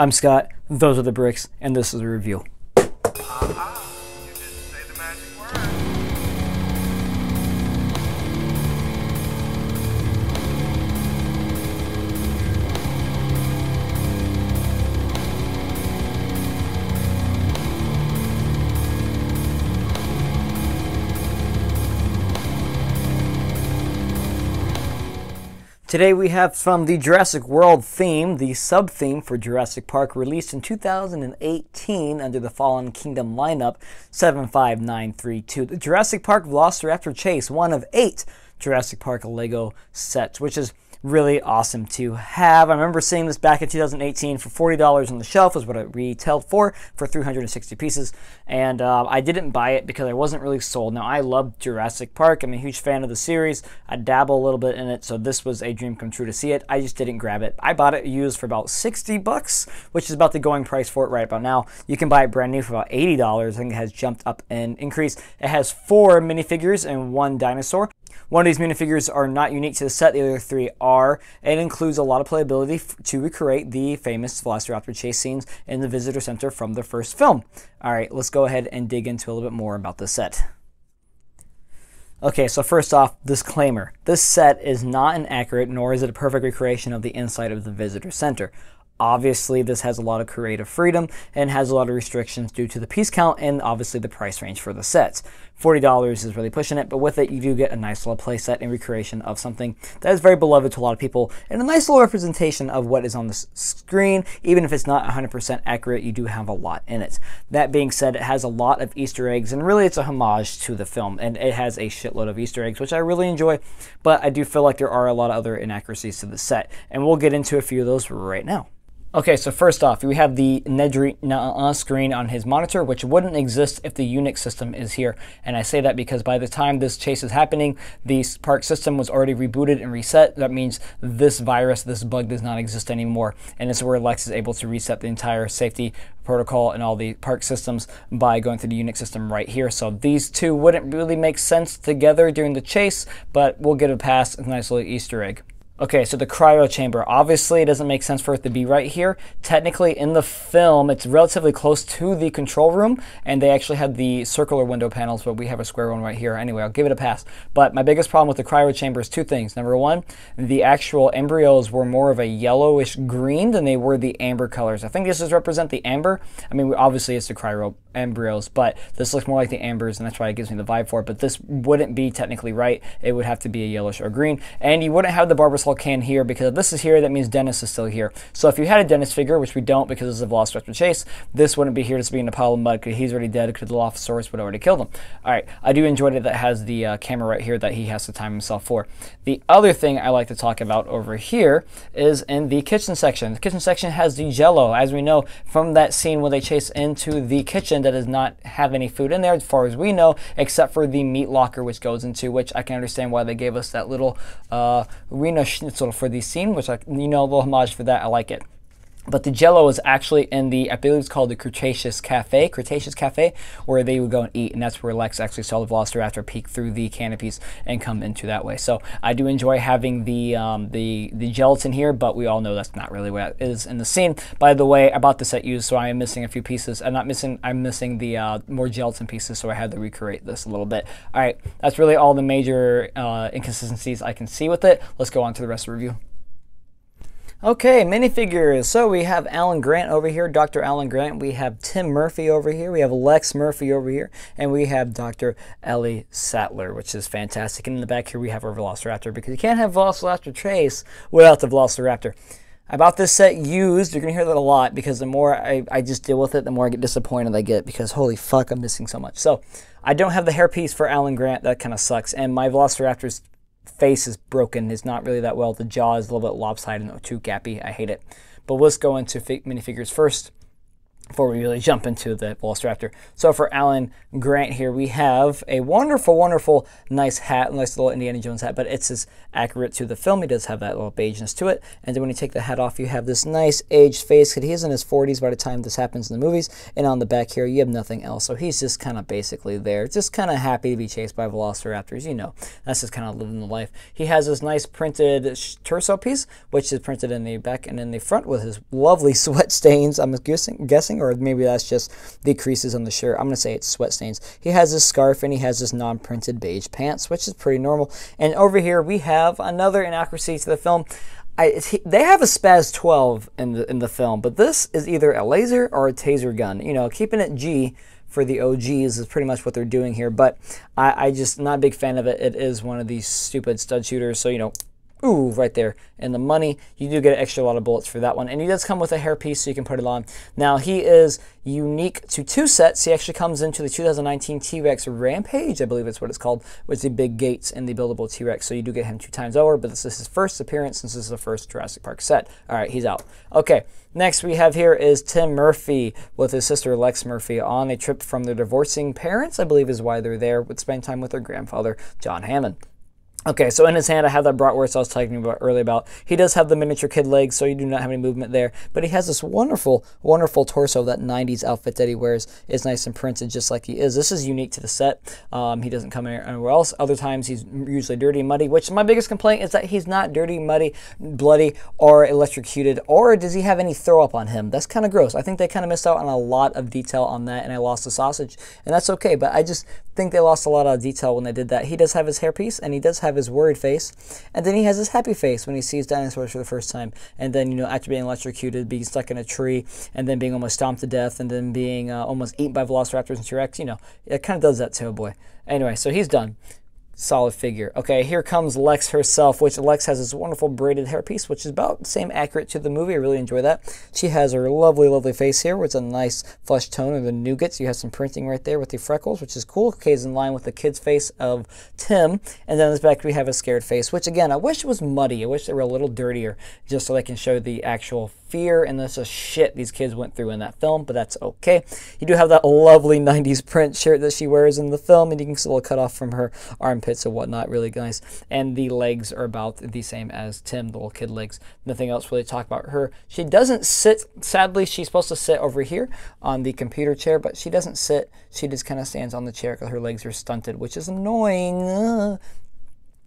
I'm Scott, those are the bricks, and this is a review. Aha! You didn't say the magic word. Today we have from the Jurassic World theme, the sub-theme for Jurassic Park, released in 2018 under the Fallen Kingdom lineup, 75932. The Jurassic Park Velociraptor Chase, one of 8 Jurassic Park Lego sets, which is really awesome to have. I remember seeing this back in 2018 for $40 on the shelf is what it retailed for 360 pieces. And I didn't buy it because I wasn't really sold. Now, I love Jurassic Park. I'm a huge fan of the series. I dabble a little bit in it, so this was a dream come true to see it. I just didn't grab it. I bought it used for about 60 bucks, which is about the going price for it right about now. You can buy it brand new for about $80. I think it has jumped up and increased. It has 4 minifigures and 1 dinosaur. One of these minifigures are not unique to the set, the other 3 are. It includes a lot of playability to recreate the famous Velociraptor chase scenes in the visitor center from the first film. Alright, let's go ahead and dig into a little bit more about the set. Okay, so first off, disclaimer. This set is not inaccurate, nor is it a perfect recreation of the inside of the visitor center. Obviously, this has a lot of creative freedom and has a lot of restrictions due to the piece count and obviously the price range for the sets. $40 is really pushing it, but with it, you do get a nice little play set and recreation of something that is very beloved to a lot of people and a nice little representation of what is on the screen. Even if it's not 100% accurate, you do have a lot in it. That being said, it has a lot of Easter eggs, and really it's a homage to the film, and it has a shitload of Easter eggs, which I really enjoy, but I do feel like there are a lot of other inaccuracies to the set, and we'll get into a few of those right now. Okay, so first off, we have the DiNoSaUrS screen on his monitor, which wouldn't exist if the Unix system is here. And I say that because by the time this chase is happening, the Park system was already rebooted and reset. That means this virus, this bug does not exist anymore. And this is where Lex is able to reset the entire safety protocol and all the Park systems by going through the Unix system right here. So these two wouldn't really make sense together during the chase, but we'll give it a pass. It's a nice little Easter egg. Okay, so the cryo chamber. Obviously, it doesn't make sense for it to be right here. Technically, in the film, it's relatively close to the control room, and they actually have the circular window panels, but we have a square one right here. Anyway, I'll give it a pass. But my biggest problem with the cryo chamber is 2 things. Number 1, the actual embryos were more of a yellowish green than they were the amber colors. I think this does represent the amber. I mean, obviously, it's the cryo embryos, but this looks more like the ambers, and that's why it gives me the vibe for it. But this wouldn't be technically right. It would have to be a yellowish or green, and you wouldn't have the Barbasol can here, because if this is here, that means Dennis is still here. So if you had a Dennis figure, which we don't because it's a Velociraptor chase, this wouldn't be here just being a pile of mud because he's already dead, because the Dilophosaurus would already killed him. Alright, I do enjoy that it has the camera right here that he has to time himself for. The other thing I like to talk about over here is in the kitchen section. The kitchen section has the Jello, as we know from that scene when they chase into the kitchen that does not have any food in there as far as we know, except for the meat locker which goes into, which I can understand why they gave us that little Reno Schnitzel for the scene, which, a little homage for that. I like it. But the Jello is actually in the, I believe it's called the Cretaceous Cafe, where they would go and eat, and that's where Lex actually saw the Velociraptor peek through the canopies and come into that way. So I do enjoy having the gelatin here, but we all know that's not really what it is in the scene. By the way, I bought this set used, so I am missing a few pieces. I'm missing the more gelatin pieces, so I had to recreate this a little bit. All right, that's really all the major inconsistencies I can see with it. Let's go on to the rest of the review. Okay, minifigures. So we have Alan Grant over here, Dr. Alan Grant. We have Tim Murphy over here. We have Lex Murphy over here. And we have Dr. Ellie Sattler, which is fantastic. And in the back here, we have our Velociraptor, because you can't have Velociraptor chase without the Velociraptor. I bought this set used. You're going to hear that a lot, because the more I just deal with it, the more I get disappointed I get, because holy fuck, I'm missing so much. So I don't have the hairpiece for Alan Grant. That kind of sucks. And my Velociraptor's face is broken. It's not really that well. The jaw is a little bit lopsided and too gappy. I hate it. But let's go into minifigures first. before we really jump into the Velociraptor. So for Alan Grant here, we have a wonderful, wonderful, nice hat, nice little Indiana Jones hat, but it's as accurate to the film. He does have that little beigeness to it. And then when you take the hat off, you have this nice aged face, because he is in his 40s by the time this happens in the movies. And on the back here, you have nothing else. So he's just kind of basically there, just kind of happy to be chased by Velociraptors. You know, that's just kind of living the life. He has this nice printed torso piece, which is printed in the back and in the front with his lovely sweat stains, I'm guessing, or maybe that's just the creases on the shirt. I'm going to say it's sweat stains. He has this scarf and he has this non-printed beige pants, which is pretty normal. And over here we have another inaccuracy to the film. They have a Spaz 12 in the film, but this is either a laser or a taser gun. You know, keeping it G for the OGs is pretty much what they're doing here, but I just not a big fan of it. It is one of these stupid stud shooters, so you know, ooh, right there in the money. You do get an extra lot of bullets for that one. And he does come with a hairpiece, so you can put it on. Now, he is unique to two sets. He actually comes into the 2019 T-Rex Rampage, I believe it's what it's called, with the big gates and the buildable T-Rex. So you do get him 2 times over, but this is his first appearance since this is the first Jurassic Park set. All right, he's out. Okay, next we have here is Tim Murphy with his sister Lex Murphy on a trip from their divorcing parents, I believe is why they're there, with spending time with their grandfather, John Hammond. Okay, so in his hand, I have that bratwurst I was talking about earlier about. He does have the miniature kid legs, so you do not have any movement there. But he has this wonderful, wonderful torso. That 90s outfit that he wears is nice and printed just like he is. This is unique to the set. He doesn't come anywhere else. Other times, he's usually dirty and muddy, which my biggest complaint is that he's not dirty, muddy, bloody, or electrocuted. Or does he have any throw up on him? That's kind of gross. I think they kind of missed out on a lot of detail on that, and I lost the sausage. And that's okay, but I just think they lost a lot of detail when they did that. He does have his hairpiece, and he does have his worried face, and then he has his happy face when he sees dinosaurs for the first time, and then, you know, after being electrocuted, being stuck in a tree, and then being almost stomped to death, and then being almost eaten by Velociraptors and T-Rex, you know, it kind of does that to a boy. Anyway, so he's done. Solid figure. Okay, here comes Lex herself, which Lex has this wonderful braided hairpiece, which is about the same accurate to the movie. I really enjoy that. She has her lovely, lovely face here, with a nice flesh tone of the nougat. So you have some printing right there with the freckles, which is cool. Okay, is in line with the kid's face of Tim. And then in this back, we have a scared face, which again, I wish it was muddy. I wish they were a little dirtier, just so they can show the actual fear and this shit these kids went through in that film, but that's okay. You do have that lovely 90s print shirt that she wears in the film, and you can see a little cut off from her armpits and whatnot, really nice. And the legs are about the same as Tim, the little kid legs. Nothing else really to talk about her. She doesn't sit, sadly, she's supposed to sit over here on the computer chair, but she doesn't sit. She just kind of stands on the chair because her legs are stunted, which is annoying.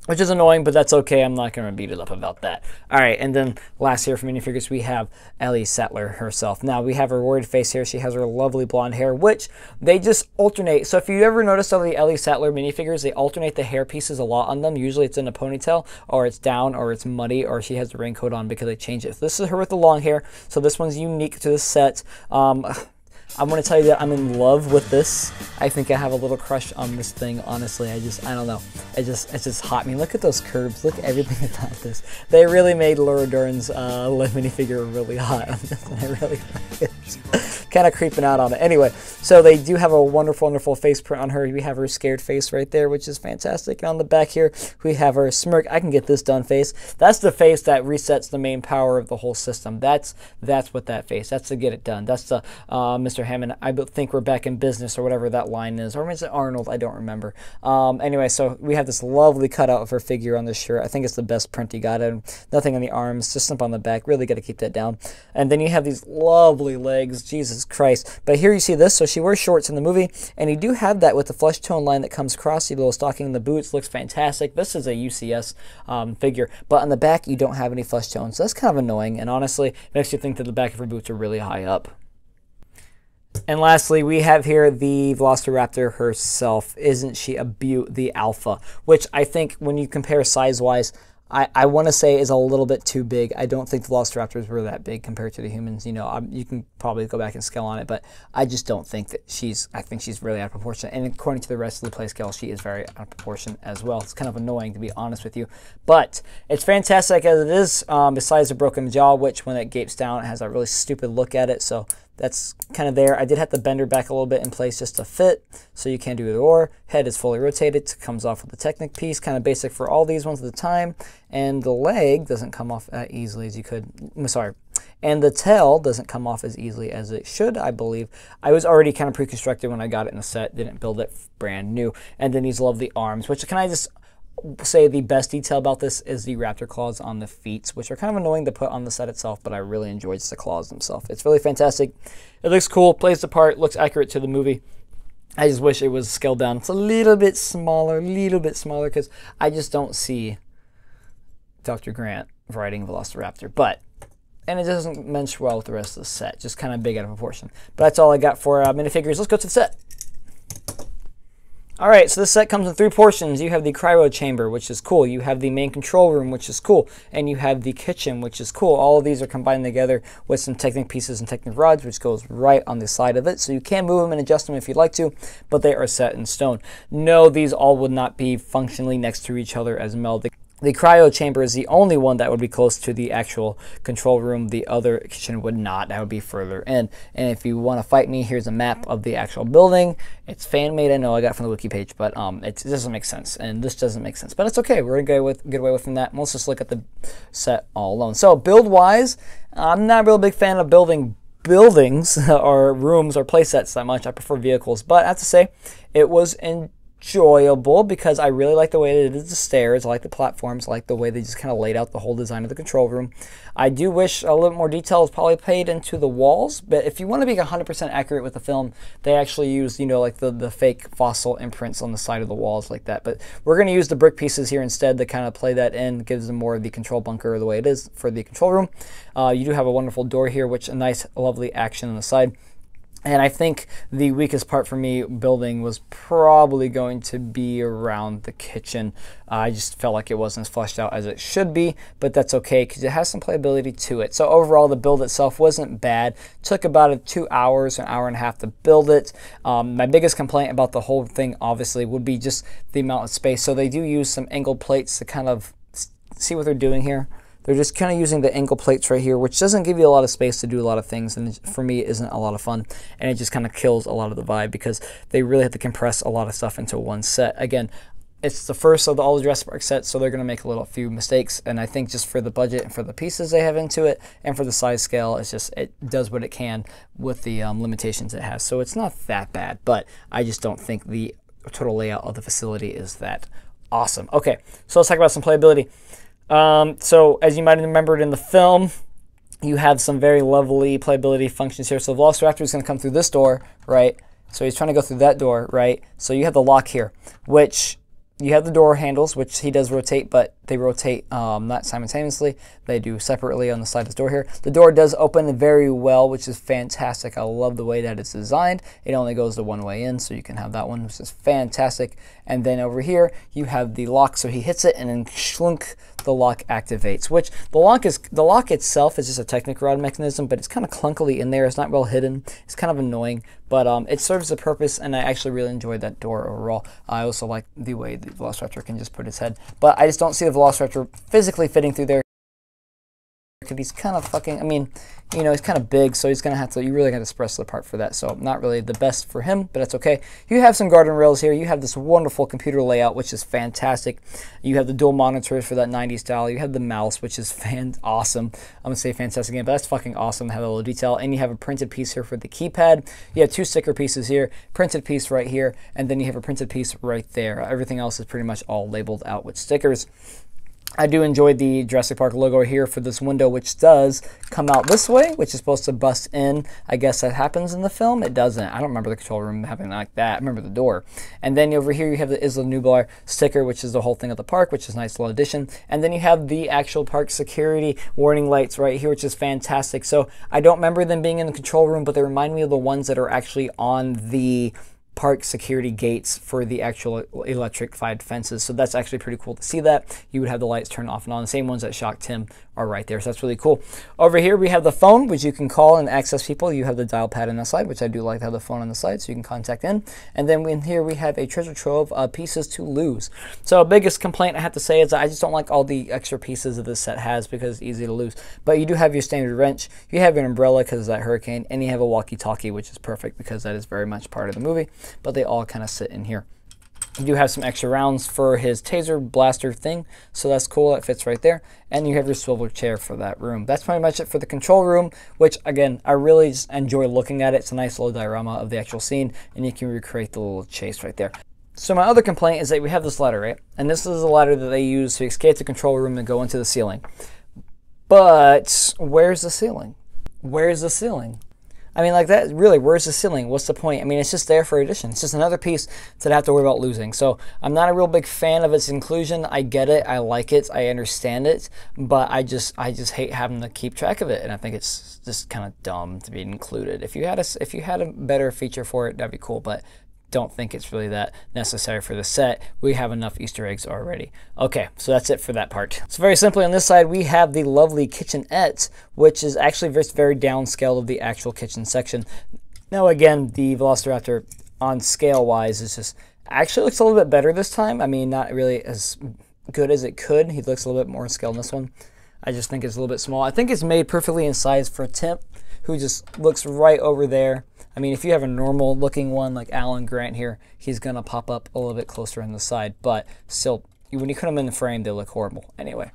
Which is annoying, but that's okay. I'm not going to beat it up about that. All right, and then last here for minifigures, we have Ellie Sattler herself. Now, we have her worried face here. She has her lovely blonde hair, which they just alternate. So if you ever notice all the Ellie Sattler minifigures, they alternate the hair pieces a lot on them. Usually it's in a ponytail, or it's down, or it's muddy, or she has a raincoat on because they change it. This is her with the long hair, so this one's unique to the set. I'm going to tell you that I'm in love with this. I think I have a little crush on this thing, honestly. I don't know. It's just hot. I mean, look at those curves. Look at everything about this. They really made Laura Dern's minifigure really hot on this, and I really like it. Kind of creeping out on it. Anyway, so they do have a wonderful, wonderful face print on her. We have her scared face right there, which is fantastic. And on the back here, we have her smirk. I can get this done face. That's the face that resets the main power of the whole system. That's what that face. That's to get it done. That's the Mr. Hammond, I think we're back in business, or whatever that line is. Or is it Arnold? I don't remember. Anyway, so we have this lovely cutout of her figure on this shirt. I think it's the best print he got. And nothing on the arms, just something on the back. Really got to keep that down. And then you have these lovely legs. Jesus Christ. But here you see this. So she wears shorts in the movie, and you do have that with the flesh tone line that comes across. The little stocking in the boots looks fantastic. This is a UCS figure. But on the back, you don't have any flesh tone. So that's kind of annoying. And honestly, it makes you think that the back of her boots are really high up. And lastly, we have here the Velociraptor herself. Isn't she a beaut? The Alpha, which I think when you compare size-wise, I want to say is a little bit too big. I don't think the Velociraptors were that big compared to the humans. You know, you can probably go back and scale on it, but I just don't think that I think she's really out of proportion. And according to the rest of the play scale, she is very out of proportion as well. It's kind of annoying, to be honest with you. But it's fantastic as it is, besides the broken jaw, which when it gapes down, it has a really stupid look at it. So that's kind of there. I did have to bend her back a little bit in place just to fit, so you can't do either or. Head is fully rotated. It comes off with the Technic piece, kind of basic for all these ones at the time. And the leg doesn't come off as easily as you could. I'm sorry. And the tail doesn't come off as easily as it should, I believe. I was already kind of pre-constructed when I got it in the set, didn't build it brand new. And then these lovely arms, which can I just say the best detail about this is the raptor claws on the feet, which are kind of annoying to put on the set itself, but I really enjoyed just the claws themselves. It's really fantastic. It looks cool, plays the part, looks accurate to the movie. I just wish it was scaled down. It's a little bit smaller, because I just don't see Dr. Grant riding Velociraptor. And it doesn't mesh well with the rest of the set, just kind of big out of proportion. But that's all I got for minifigures. Let's go to the set. All right, so this set comes in 3 portions. You have the cryo chamber, which is cool. You have the main control room, which is cool. And you have the kitchen, which is cool. All of these are combined together with some Technic pieces and Technic rods, which goes right on the side of it. So you can move them and adjust them if you'd like to, but they are set in stone. No, these all would not be functionally next to each other as melded. The cryo chamber is the only one that would be close to the actual control room. The other kitchen would not. That would be further in. And if you want to fight me, here's a map of the actual building. It's fan-made, I know, I got it from the wiki page, but it doesn't make sense. And this doesn't make sense. But it's okay. We're going to get away from that. Let's just look at the set all alone. So build-wise, I'm not a real big fan of building buildings or rooms or play sets that much. I prefer vehicles. But I have to say, it was enjoyable because I really like the way they did the stairs. I like the platforms. I like the way they just kind of laid out the whole design of the control room. I do wish a little more detail was probably paid into the walls, but if you want to be 100% accurate with the film, they actually use, you know, like the fake fossil imprints on the side of the walls like that. But we're going to use the brick pieces here instead to kind of play that in, gives them more of the control bunker the way it is for the control room. You do have a wonderful door here, which a nice, lovely action on the side. And I think the weakest part for me building was probably going to be around the kitchen. I just felt like it wasn't as fleshed out as it should be, but that's okay because it has some playability to it. So overall, the build itself wasn't bad. Took about 2 hours, an hour and a half to build it. My biggest complaint about the whole thing, obviously, would be just the amount of space. So they do use some angled plates to kind of see what they're doing here. They're just kind of using the angle plates right here, which doesn't give you a lot of space to do a lot of things, and for me, it isn't a lot of fun, and it just kind of kills a lot of the vibe because they really have to compress a lot of stuff into one set. Again, it's the first of all the Jurassic Park sets, so they're going to make a few mistakes, and I think just for the budget and for the pieces they have into it, and for the size scale, it does what it can with the limitations it has. So it's not that bad, but I just don't think the total layout of the facility is that awesome. Okay, so let's talk about some playability. So as you might have remembered in the film, you have some very lovely playability functions here. So Velociraptor is going to come through this door, right? So he's trying to go through that door, right? So you have the lock here, which you have the door handles, which he does rotate, but they rotate not simultaneously. They do separately on the side of the door here. The door does open very well, which is fantastic. I love the way that it's designed. It only goes the one way in, so you can have that one, which is fantastic. And then over here, you have the lock, so he hits it, and then shlunk, the lock activates, which the lock itself is just a Technic rod mechanism, but it's kind of clunkily in there. It's not well hidden. It's kind of annoying, but it serves a purpose, and I actually really enjoyed that door overall. I also like the way the Velociraptor can just put his head, but I just don't see the Velociraptor physically fitting through there. Because he's kind of fucking, I mean, you know, he's kind of big, so he's going to have to, you really got to press the part for that. So not really the best for him, but that's okay. You have some garden rails here. You have this wonderful computer layout, which is fantastic. You have the dual monitors for that 90s style. You have the mouse, which is awesome. I'm going to say fantastic again, but that's fucking awesome to have a little detail. And you have a printed piece here for the keypad. You have 2 sticker pieces here, printed piece right here, and then you have a printed piece right there. Everything else is pretty much all labeled out with stickers. I do enjoy the Jurassic Park logo here for this window, which does come out this way, which is supposed to bust in. I guess that happens in the film. It doesn't. I don't remember the control room happening like that. I remember the door. And then over here you have the Isla Nublar sticker, which is the whole thing of the park, which is a nice little addition. And then you have the actual park security warning lights right here, which is fantastic. So I don't remember them being in the control room, but they remind me of the ones that are actually on the park security gates for the actual electrified fences. So that's actually pretty cool to see that. You would have the lights turn off and on. The same ones that shocked him are right there. So that's really cool. Over here we have the phone, which you can call and access people. You have the dial pad on the side, which I do like to have the phone on the side so you can contact in. And then in here we have a treasure trove of pieces to lose. So biggest complaint I have to say is that I just don't like all the extra pieces that this set has because it's easy to lose. But you do have your standard wrench. You have your umbrella because of that hurricane. And you have a walkie-talkie, which is perfect because that is very much part of the movie. But they all kind of sit in here. You do have some extra rounds for his taser blaster thing, so that's cool. It fits right there. And you have your swivel chair for that room. That's pretty much it for the control room, which, again, I really just enjoy looking at it. It's a nice little diorama of the actual scene, and you can recreate the little chase right there. So my other complaint is that we have this ladder, right? And this is the ladder that they use to escape the control room and go into the ceiling. But where's the ceiling? Where's the ceiling? I mean, like that, really, where's the ceiling? What's the point? I mean, it's just there for addition. It's just another piece that I have to worry about losing. So I'm not a real big fan of its inclusion. I get it. I like it. I understand it. But I just hate having to keep track of it. And I think it's just kind of dumb to be included. If you had a better feature for it, that'd be cool. But don't think it's really that necessary for the set. We have enough Easter eggs already. Okay, so that's it for that part. So very simply on this side, we have the lovely kitchenette, which is actually very downscale of the actual kitchen section. Now again, the Velociraptor on scale wise is just actually looks a little bit better this time. I mean, not really as good as it could. He looks a little bit more in scale in this one. I just think it's a little bit small. I think it's made perfectly in size for Tim, who just looks right over there. I mean, if you have a normal looking one like Alan Grant here, he's going to pop up a little bit closer on the side. But still, when you put them in the frame, they look horrible. Anyway,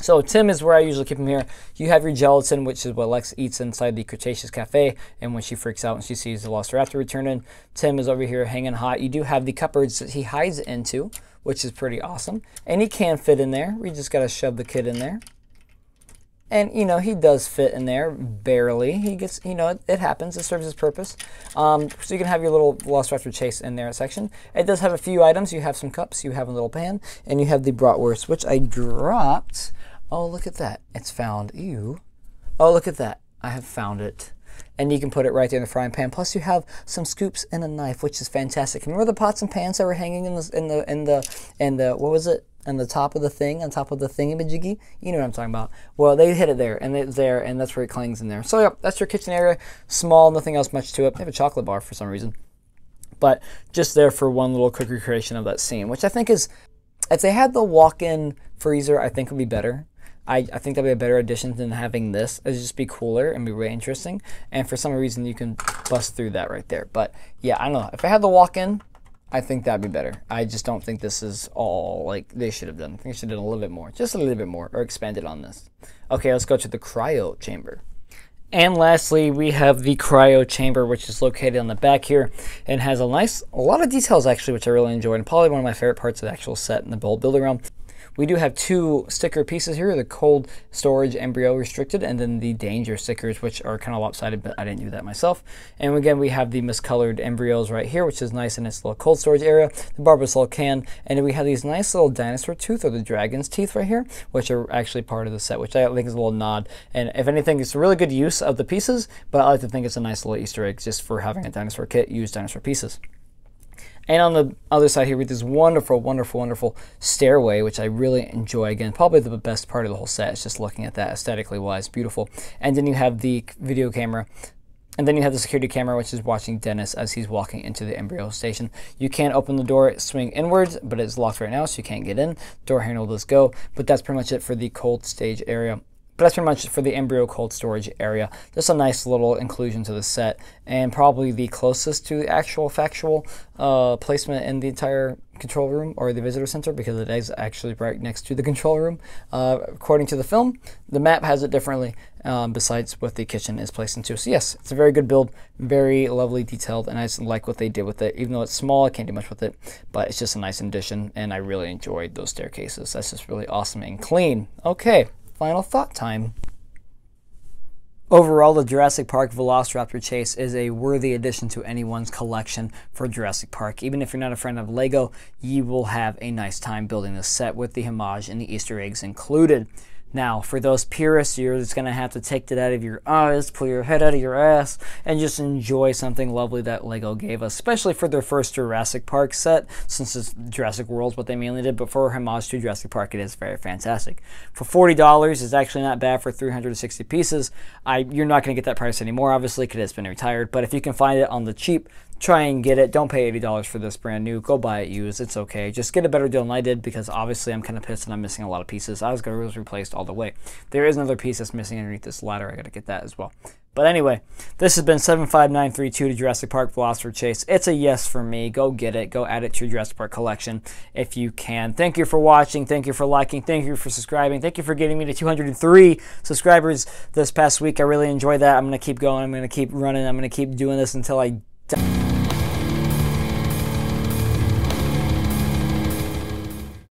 so Tim is where I usually keep him here. You have your gelatin, which is what Lex eats inside the Cretaceous Cafe. And when she freaks out and she sees the Velociraptor returning, Tim is over here hanging hot. You do have the cupboards that he hides into, which is pretty awesome. And he can fit in there. We just got to shove the kid in there. And, you know, he does fit in there, barely. He gets, you know, it happens. It serves its purpose. So you can have your little Velociraptor chase in there section. It does have a few items. You have some cups, you have a little pan, and you have the bratwurst, which I dropped. Oh, look at that. It's found. Ew. Oh, look at that. I have found it. And you can put it right there in the frying pan. Plus, you have some scoops and a knife, which is fantastic. Remember the pots and pans that were hanging in the what was it? On the top of the thing, on top of the thingamajiggy? You know what I'm talking about. Well, they hit it there, and it's there, and that's where it clings in there. So, yeah, that's your kitchen area. Small, nothing else much to it. They have a chocolate bar for some reason. But just there for one little quick recreation of that scene, which I think is, if they had the walk-in freezer, I think would be better. I think that'd be a better addition than having this. It'd just be cooler and be really interesting. And for some reason, you can bust through that right there. But, yeah, I don't know. If I had the walk-in, I think that'd be better. I just don't think this is all like they should have done. I think they should have done a little bit more. Just a little bit more, or expanded on this. Okay, let's go to the cryo chamber. And lastly, we have the cryo chamber, which is located on the back here and has a lot of details actually, which I really enjoyed, and probably one of my favorite parts of the actual set in the whole build around. We do have two sticker pieces here, the cold storage embryo restricted, and then the danger stickers, which are kind of lopsided, but I didn't do that myself. And again, we have the miscolored embryos right here, which is nice in its little cold storage area, the Barbasol can, and then we have these nice little dinosaur tooth, or the dragon's teeth right here, which are actually part of the set, which I think is a little nod. And if anything, it's a really good use of the pieces, but I like to think it's a nice little Easter egg just for having a dinosaur kit, use dinosaur pieces. And on the other side here, we have this wonderful, wonderful, wonderful stairway, which I really enjoy. Again, probably the best part of the whole set is just looking at that aesthetically wise, beautiful. And then you have the video camera. And then you have the security camera, which is watching Dennis as he's walking into the embryo station. You can open the door, swing inwards, but it's locked right now, so you can't get in. Door handle does go, but that's pretty much it for the cold stage area. But that's pretty much for the embryo cold storage area. Just a nice little inclusion to the set, and probably the closest to the actual factual placement in the entire control room or the visitor center, because it is actually right next to the control room. According to the film, the map has it differently, besides what the kitchen is placed into. So yes, it's a very good build, very lovely, detailed, and I just like what they did with it. Even though it's small, I can't do much with it, but it's just a nice addition, and I really enjoyed those staircases. That's just really awesome and clean. Okay. Final thought time. Overall, the Jurassic Park Velociraptor Chase is a worthy addition to anyone's collection for Jurassic Park. Even if you're not a friend of LEGO, you will have a nice time building this set with the homage and the Easter eggs included. Now, for those purists, you're just going to have to take it out of your eyes, pull your head out of your ass, and just enjoy something lovely that LEGO gave us, especially for their first Jurassic Park set, since it's Jurassic World, what they mainly did, but for homage to Jurassic Park, it is very fantastic. For $40, it's actually not bad for 360 pieces. You're not going to get that price anymore, obviously, because it's been retired, but if you can find it on the cheap, try and get it. Don't pay $80 for this brand new. Go buy it used. It's okay. Just get a better deal than I did, because obviously I'm kind of pissed and I'm missing a lot of pieces. I was going to have replaced all the way. There is another piece that's missing underneath this ladder. I got to get that as well. But anyway, this has been 75932 to Jurassic Park Velociraptor Chase. It's a yes for me. Go get it. Go add it to your Jurassic Park collection if you can. Thank you for watching. Thank you for liking. Thank you for subscribing. Thank you for getting me to 203 subscribers this past week. I really enjoyed that. I'm going to keep going. I'm going to keep running. I'm going to keep doing this until I die.